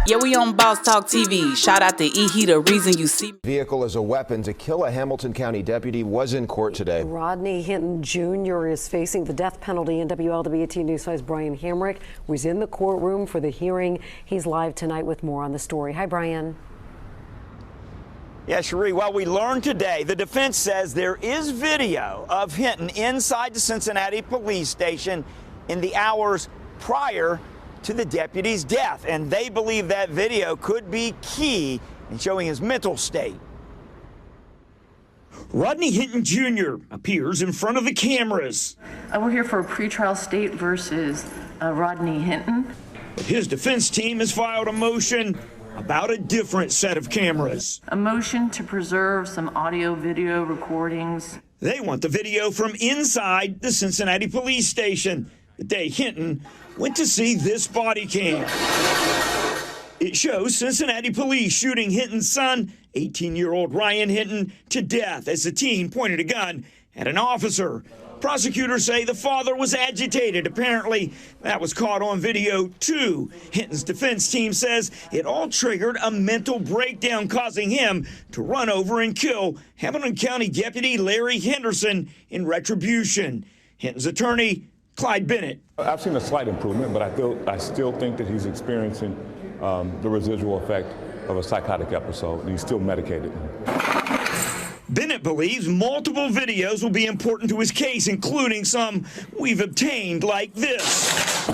Yeah, we on Boss Talk TV. Shout out to E. The reason you see me. Vehicle as a weapon to kill a Hamilton County deputy was in court today. Rodney Hinton Jr. is facing the death penalty. And WLWT News 5's Brian Hamrick was in the courtroom for the hearing. He's live tonight with more on the story. Hi, Brian. Yeah, Cherie, well, we learned today the defense says there is video of Hinton inside the Cincinnati police station in the hours prior to the deputy's death, and they believe that video could be key in showing his mental state. Rodney Hinton Jr. appears in front of the cameras. We're here for a pretrial state versus Rodney Hinton. But his defense team has filed a motion about a different set of cameras. A motion to preserve some audio-video recordings. They want the video from inside the Cincinnati police station the day Hinton went to see this body cam. It shows Cincinnati police shooting Hinton's son, 18-year-old Ryan Hinton, to death as the teen pointed a gun at an officer. Prosecutors say the father was agitated. Apparently, that was caught on video, too. Hinton's defense team says it all triggered a mental breakdown, causing him to run over and kill Hamilton County Deputy Larry Henderson in retribution. Hinton's attorney, Clyde Bennett. I've seen a slight improvement, but I still think that he's experiencing the residual effect of a psychotic episode, and he's still medicated. Bennett believes multiple videos will be important to his case, including some we've obtained like this.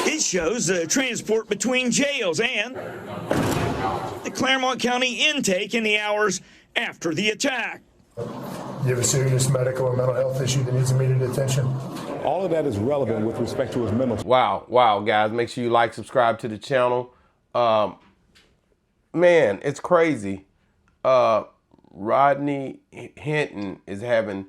It shows the transport between jails and the Claremont County intake in the hours after the attack. You have a serious medical or mental health issue that needs immediate attention? All of that is relevant with respect to his mental. Wow, guys, make sure you like, subscribe to the channel. Man, it's crazy. Rodney Hinton is having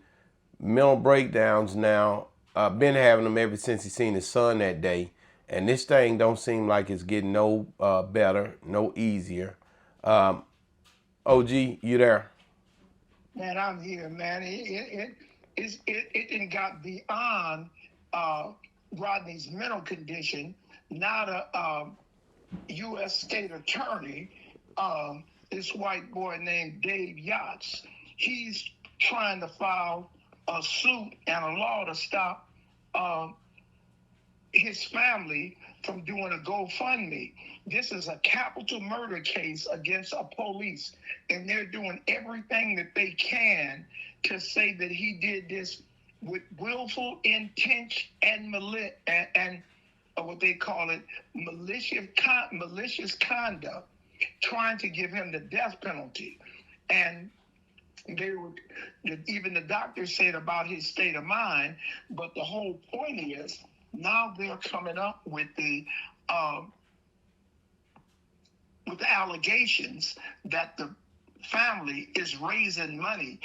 mental breakdowns now. Been having them ever since he seen his son that day. And this thing don't seem like it's getting no better, no easier. OG, you there? Man, I'm here, man. It didn't got beyond Rodney's mental condition. Now the U.S. state attorney, this white boy named Dave Yachts, he's trying to file a suit and a law to stop his family from doing a GoFundMe. This is a capital murder case against a police, and they're doing everything that they can to say that he did this with willful intent and what they call it, malicious conduct, trying to give him the death penalty. And even the doctors said about his state of mind, but the whole point is now they're coming up with the allegations that the family is raising money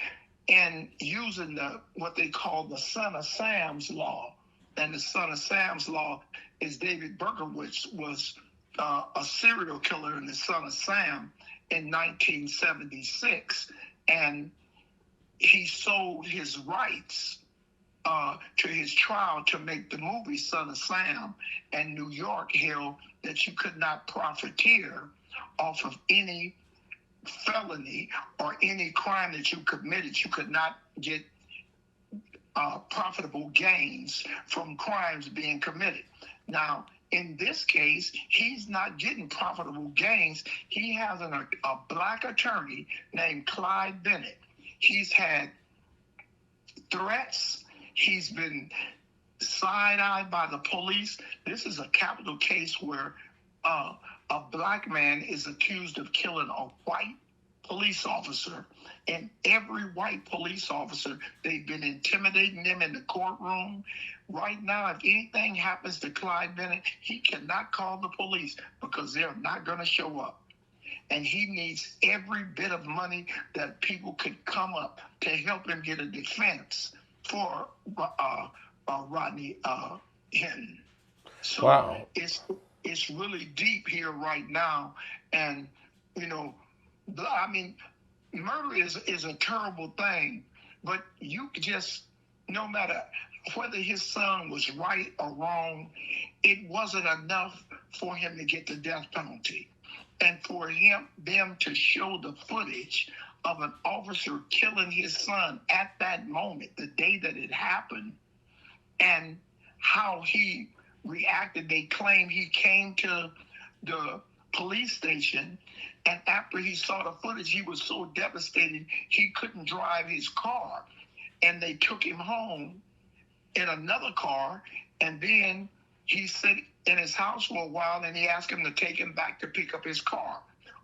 and using what they call the Son of Sam's law. And the Son of Sam's law is David Berkowitz was a serial killer in the Son of Sam in 1976. And he sold his rights to his trial to make the movie Son of Sam, and New York held that you could not profiteer off of any felony or any crime that you committed. You could not get profitable gains from crimes being committed. Now, in this case, he's not getting profitable gains. He has a black attorney named Clyde Bennett. He's had threats. He's been side-eyed by the police. This is a capital case where a black man is accused of killing a white police officer. And every white police officer, they've been intimidating them in the courtroom. Right now, if anything happens to Clyde Bennett, he cannot call the police because they're not going to show up. And he needs every bit of money that people could come up to help him get a defense for Rodney Hinton. So wow. It's really deep here right now. And, you know, I mean, murder is a terrible thing, but you just, no matter whether his son was right or wrong, it wasn't enough for him to get the death penalty. And for them to show the footage of an officer killing his son at that moment, the day that it happened, and how he reacted. They claim he came to the police station, and after he saw the footage, he was so devastated he couldn't drive his car. And they took him home in another car, and then he sat in his house for a while, and he asked him to take him back to pick up his car.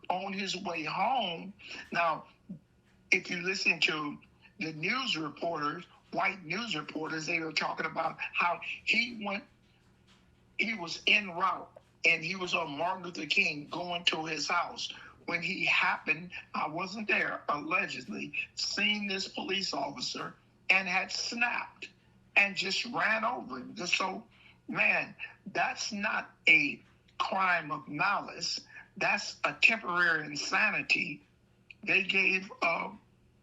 On his way home, now, if you listen to the news reporters, white news reporters, they were talking about how he was en route, and he was on Martin Luther King going to his house when he happened, I wasn't there, allegedly, seen this police officer and had snapped and just ran over him. So, man, that's not a crime of malice. That's a temporary insanity. They gave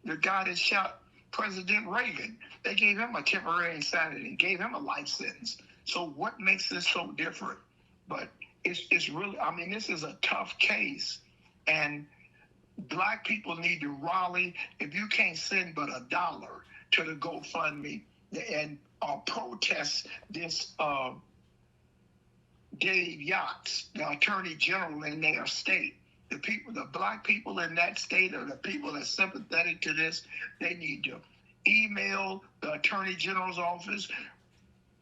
the guy that shot President Reagan, they gave him a temporary insanity, gave him a life sentence. So what makes this so different? But it's really, I mean, this is a tough case, and Black people need to rally. If you can't send but $1 to the GoFundMe and protest this Dave Yachts, the Attorney General in their state. The people, the Black people in that state, or the people that are sympathetic to this, they need to email the Attorney General's office,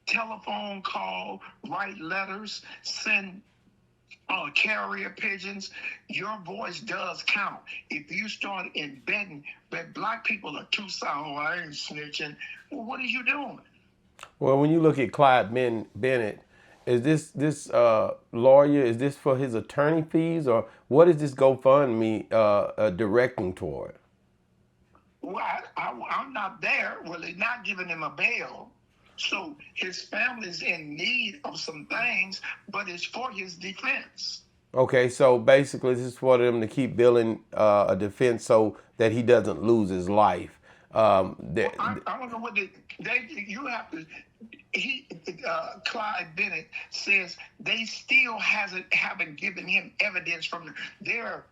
telephone call, write letters, send carrier pigeons. Your voice does count. If you start embedding that Black people are too sour, oh, I ain't snitching, well, what are you doing? Well, when you look at Clyde Bennett, is this lawyer, is this for his attorney fees, or what is this GoFundMe directing toward? Well, I'm not there. Well, they're not giving him a bail. So his family's in need of some things, but it's for his defense. Okay, so basically this is for them to keep building a defense so that he doesn't lose his life. I don't know what you have to. Clyde Bennett says they still haven't given him evidence from their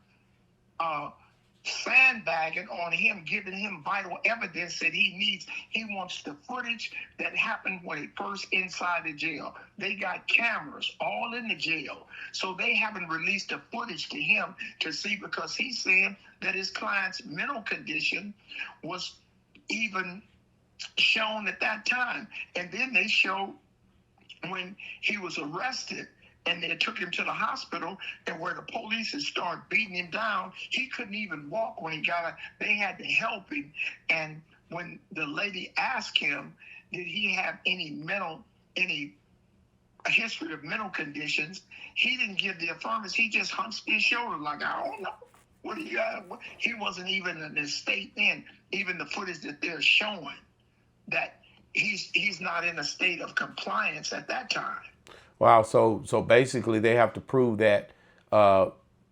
sandbagging on him, giving him vital evidence that he needs. He wants the footage that happened when he first inside the jail. They got cameras all in the jail, so they haven't released the footage to him to see, because he's saying that his client's mental condition was even shown at that time. And then they showed when he was arrested and they took him to the hospital, and where the police had started beating him down, he couldn't even walk when he got out. They had to help him. And when the lady asked him, did he have any history of mental conditions, he didn't give the affirmation. He just hunched his shoulder like, I don't know. What do you got? He wasn't even in his state then. Even the footage that they're showing, that he's not in a state of compliance at that time. Wow. So basically they have to prove that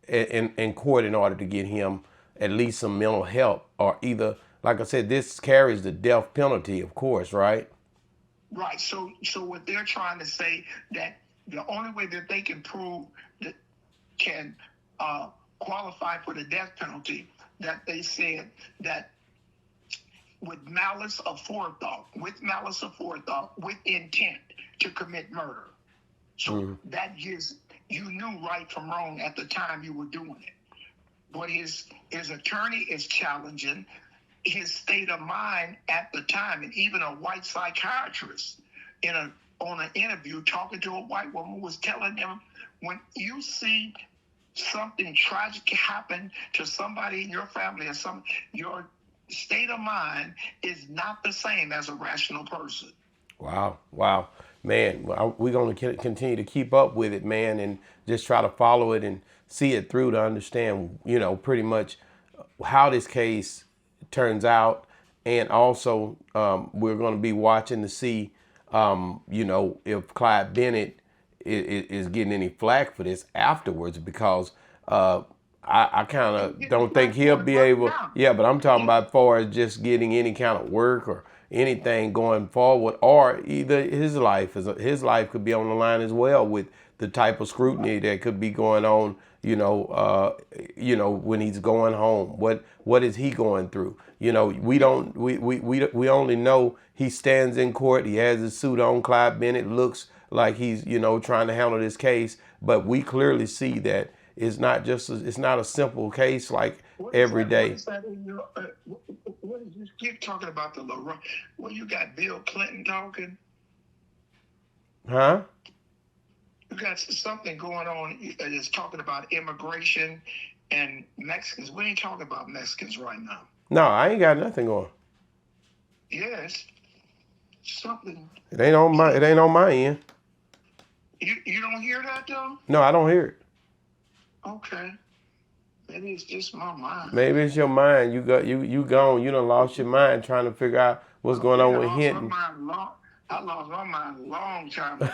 in court in order to get him at least some mental help, or either, like I said, this carries the death penalty, of course, right? Right. So what they're trying to say, that the only way that they can prove that can qualify for the death penalty, that they said that with malice of forethought, with intent to commit murder. So that gives, you knew right from wrong at the time you were doing it. But his attorney is challenging his state of mind at the time. And even a white psychiatrist on an interview talking to a white woman was telling them, when you see something tragic happen to somebody in your family or your state of mind is not the same as a rational person. Wow. Man, we're going to continue to keep up with it, man, and just try to follow it and see it through to understand, pretty much how this case turns out. And also, we're going to be watching to see, if Clyde Bennett is getting any flack for this afterwards, because I kind of don't think he'll be able. Yeah, but I'm talking about as far as just getting any kind of work or anything going forward, or either his life could be on the line as well with the type of scrutiny that could be going on, when he's going home. What is he going through? We only know he stands in court. He has his suit on. Clyde Bennett looks like he's, trying to handle this case, but we clearly see that it's not a simple case like every day. What is that in your, what is this? Keep talking about the LeBron. Well, you got Bill Clinton talking. Huh? You got something going on that's talking about immigration and Mexicans. We ain't talking about Mexicans right now. No, I ain't got nothing going. Yes. Something. It ain't on my end. You don't hear that though? No, I don't hear it. Okay. Maybe it's just my mind. Maybe it's your mind. You gone. You done lost your mind trying to figure out what's going on with Hinton. I lost my mind a long time ago.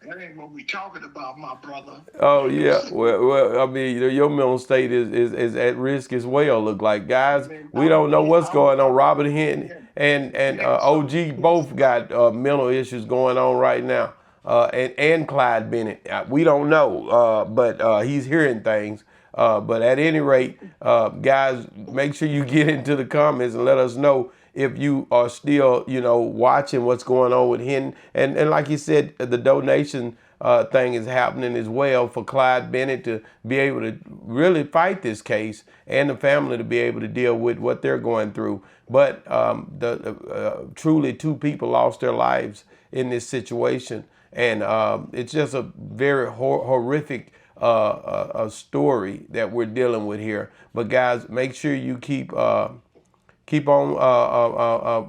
That ain't what we talking about, my brother. Oh yeah. Well, I mean, your mental state is at risk as well. Look like, guys, we don't know what's going on. Robert Hinton and OG both got mental issues going on right now. And Clyde Bennett. We don't know, but he's hearing things. But at any rate, guys, make sure you get into the comments and let us know if you are still, watching what's going on with Hinton. And like you said, the donation thing is happening as well for Clyde Bennett to be able to really fight this case and the family to be able to deal with what they're going through. But truly 2 people lost their lives in this situation. And it's just a very horrific story that we're dealing with here. But guys, make sure you keep on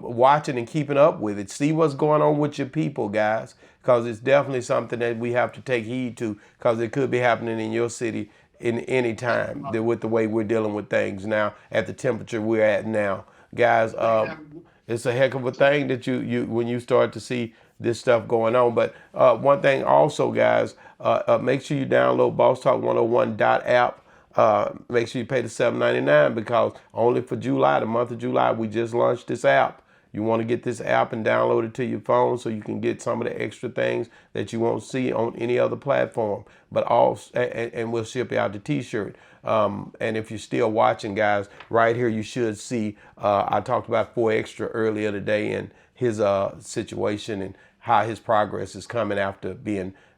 watching and keeping up with it. See what's going on with your people, guys, because it's definitely something that we have to take heed to, because it could be happening in your city in any time with the way we're dealing with things now at the temperature we're at now. Guys, it's a heck of a thing that you when you start to see this stuff going on. But one thing also, guys, make sure you download bosstalk101.app. Make sure you pay the $7.99, because only for July, the month of July, we just launched this app. You want to get this app and download it to your phone so you can get some of the extra things that you won't see on any other platform. But and we'll ship you out the t-shirt. And if you're still watching, guys, right here you should see I talked about 4 Extra earlier today and his situation and how his progress is coming after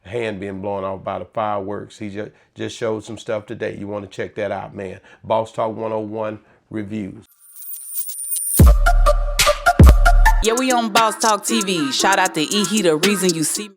hand being blown off by the fireworks. He just showed some stuff today. You want to check that out, man. Boss Talk 101 reviews. Yeah, we on Boss Talk TV. Shout out to E. He the reason you see me.